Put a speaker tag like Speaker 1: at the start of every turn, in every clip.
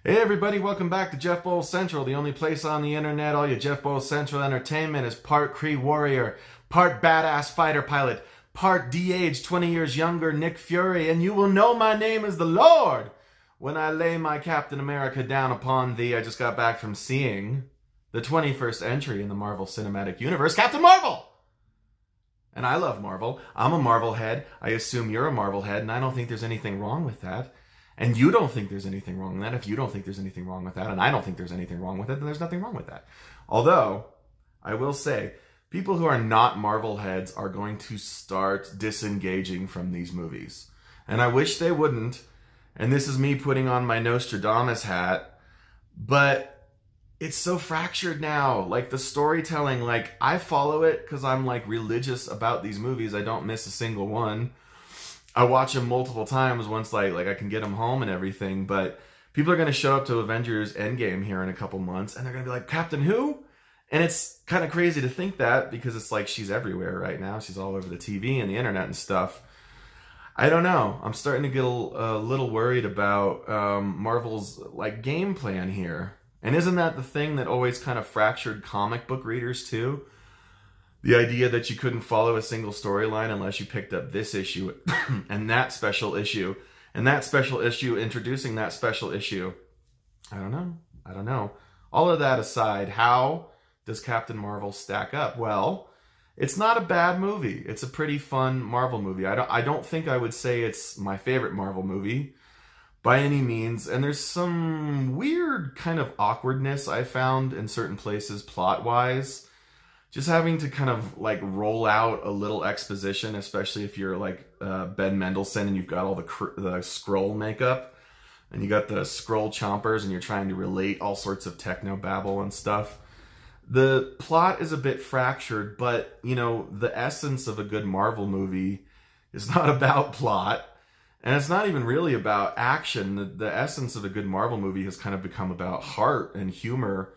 Speaker 1: Hey everybody, welcome back to Jeff Bowles Central, the only place on the internet. All your Jeff Bowles Central entertainment is part Kree warrior, part badass fighter pilot, part de-aged 20 years younger Nick Fury, and you will know my name is the Lord when I lay my Captain America down upon thee. I just got back from seeing the 21st entry in the Marvel Cinematic Universe, Captain Marvel! And I love Marvel. I'm a Marvel head. I assume you're a Marvel head, and I don't think there's anything wrong with that. And you don't think there's anything wrong with that. If you don't think there's anything wrong with that, and I don't think there's anything wrong with it, then there's nothing wrong with that. Although, I will say, people who are not Marvel heads are going to start disengaging from these movies. And I wish they wouldn't. And this is me putting on my Nostradamus hat. But it's so fractured now. Like, the storytelling, like, I follow it because I'm, like, religious about these movies. I don't miss a single one. I watch them multiple times once like I can get them home and everything, but people are going to show up to Avengers Endgame here in a couple months, and they're going to be like, Captain who? And it's kind of crazy to think that, because it's like she's everywhere right now. She's all over the TV and the internet and stuff. I don't know. I'm starting to get a little worried about Marvel's like game plan here. And isn't that the thing that always kind of fractured comic book readers too? The idea that you couldn't follow a single storyline unless you picked up this issue and that special issue and that special issue introducing that special issue. I don't know. I don't know. All of that aside, how does Captain Marvel stack up? Well, it's not a bad movie. It's a pretty fun Marvel movie. I don't think I would say it's my favorite Marvel movie by any means. And there's some weird kind of awkwardness I found in certain places plot-wise. Just having to kind of like roll out a little exposition, especially if you're like Ben Mendelsohn and you've got all the Skrull makeup and you got the Skrull chompers and you're trying to relate all sorts of techno babble and stuff. The plot is a bit fractured, but you know, the essence of a good Marvel movie is not about plot, and it's not even really about action. The essence of a good Marvel movie has kind of become about heart and humor,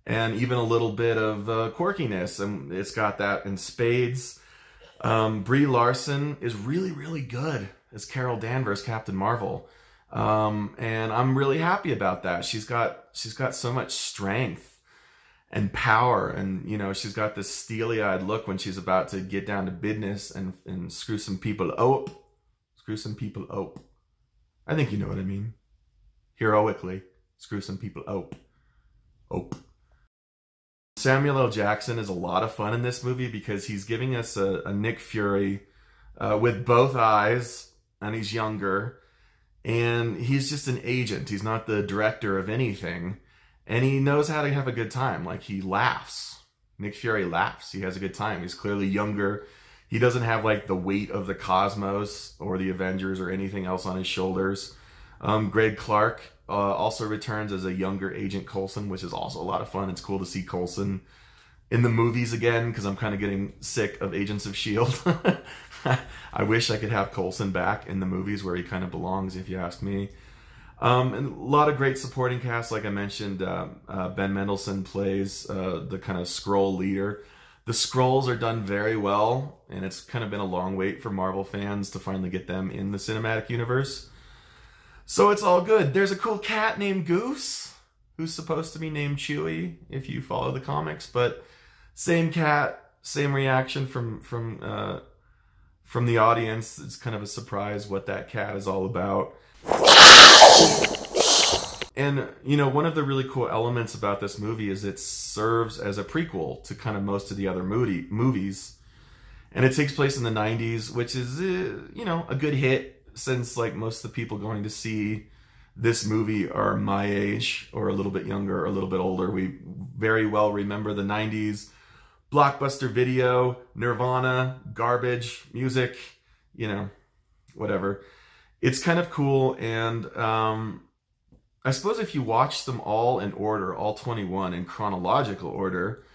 Speaker 1: and even a little bit of quirkiness, and it's got that in spades. Brie Larson is really, really good as Carol Danvers, Captain Marvel, and I'm really happy about that. She's got so much strength and power, and you know, she's got this steely-eyed look when she's about to get down to business and screw some people up. Screw some people up. I think you know what I mean. Heroically, screw some people up. Up. Samuel L. Jackson is a lot of fun in this movie because he's giving us a Nick Fury with both eyes, and he's younger, and he's just an agent. He's not the director of anything, and he knows how to have a good time. Like, he laughs. Nick Fury laughs. He has a good time. He's clearly younger. He doesn't have like the weight of the cosmos or the Avengers or anything else on his shoulders. Greg Clark also returns as a younger Agent Coulson, which is also a lot of fun. It's cool to see Coulson in the movies again, because I'm kind of getting sick of Agents of S.H.I.E.L.D. I wish I could have Coulson back in the movies where he kind of belongs, if you ask me. And a lot of great supporting cast. Like I mentioned, Ben Mendelsohn plays the kind of Skrull leader. The Skrulls are done very well, and it's kind of been a long wait for Marvel fans to finally get them in the cinematic universe. So it's all good. There's a cool cat named Goose, who's supposed to be named Chewie, if you follow the comics. But same cat, same reaction from the audience. It's kind of a surprise what that cat is all about. And, you know, one of the really cool elements about this movie is it serves as a prequel to kind of most of the other movies. And it takes place in the 90s, which is, you know, a good hit, since like most of the people going to see this movie are my age or a little bit younger or a little bit older. We very well remember the 90s blockbuster video, Nirvana, garbage music, you know, whatever. It's kind of cool, and I suppose if you watch them all in order, all 21 in chronological order,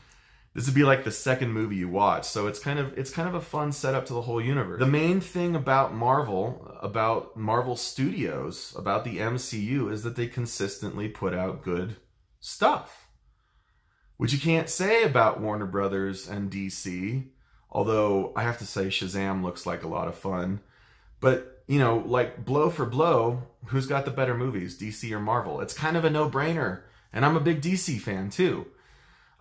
Speaker 1: this would be like the second movie you watch. So it's kind of a fun setup to the whole universe. The main thing about Marvel Studios, about the MCU, is that they consistently put out good stuff, which you can't say about Warner Brothers and DC. Although I have to say Shazam looks like a lot of fun, but you know, like blow for blow, who's got the better movies, DC or Marvel? It's kind of a no-brainer. And I'm a big DC fan too.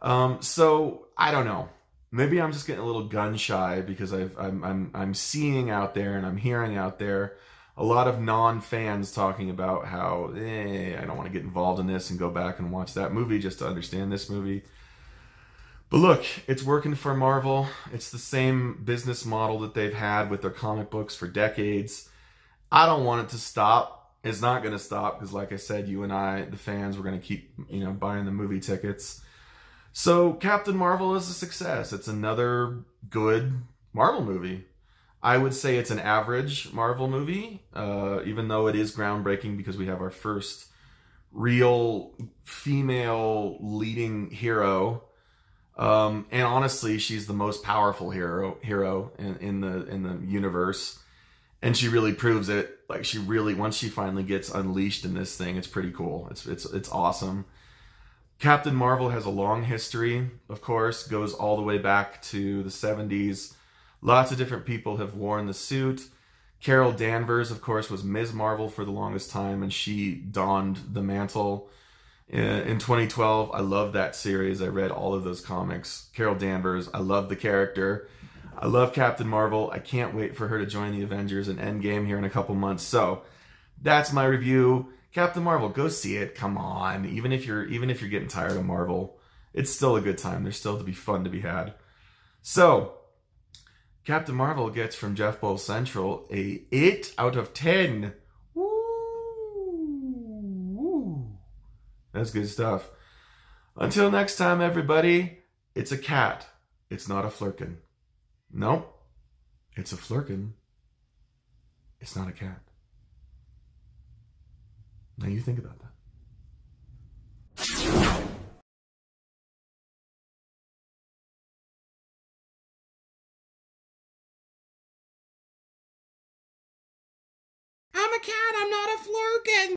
Speaker 1: So I don't know. Maybe I'm just getting a little gun shy because I'm seeing out there and I'm hearing out there a lot of non-fans talking about how I don't want to get involved in this and go back and watch that movie just to understand this movie. But look, it's working for Marvel. It's the same business model that they've had with their comic books for decades. I don't want it to stop. It's not going to stop because, like I said, you and I, the fans, we're going to keep, you know, buying the movie tickets. So Captain Marvel is a success. It's another good Marvel movie. I would say it's an average Marvel movie, even though it is groundbreaking because we have our first real female leading hero. And honestly, she's the most powerful hero in the universe. And she really proves it. Like, she really, once she finally gets unleashed in this thing, it's pretty cool. It's awesome. Captain Marvel has a long history, of course, goes all the way back to the 70s. Lots of different people have worn the suit. Carol Danvers, of course, was Ms. Marvel for the longest time, and she donned the mantle in 2012. I love that series. I read all of those comics. Carol Danvers, I love the character. I love Captain Marvel. I can't wait for her to join the Avengers in Endgame here in a couple months. So that's my review. Captain Marvel, go see it. Come on. Even if you're getting tired of Marvel, it's still a good time. There's still to be fun to be had. So Captain Marvel gets from Jeff Bowl Central a 8 out of 10. Woo! That's good stuff. Until next time, everybody, it's a cat. It's not a flirkin. Nope. It's a flirkin. It's not a cat. Now you think about that.
Speaker 2: I'm a cat, I'm not a flirkin.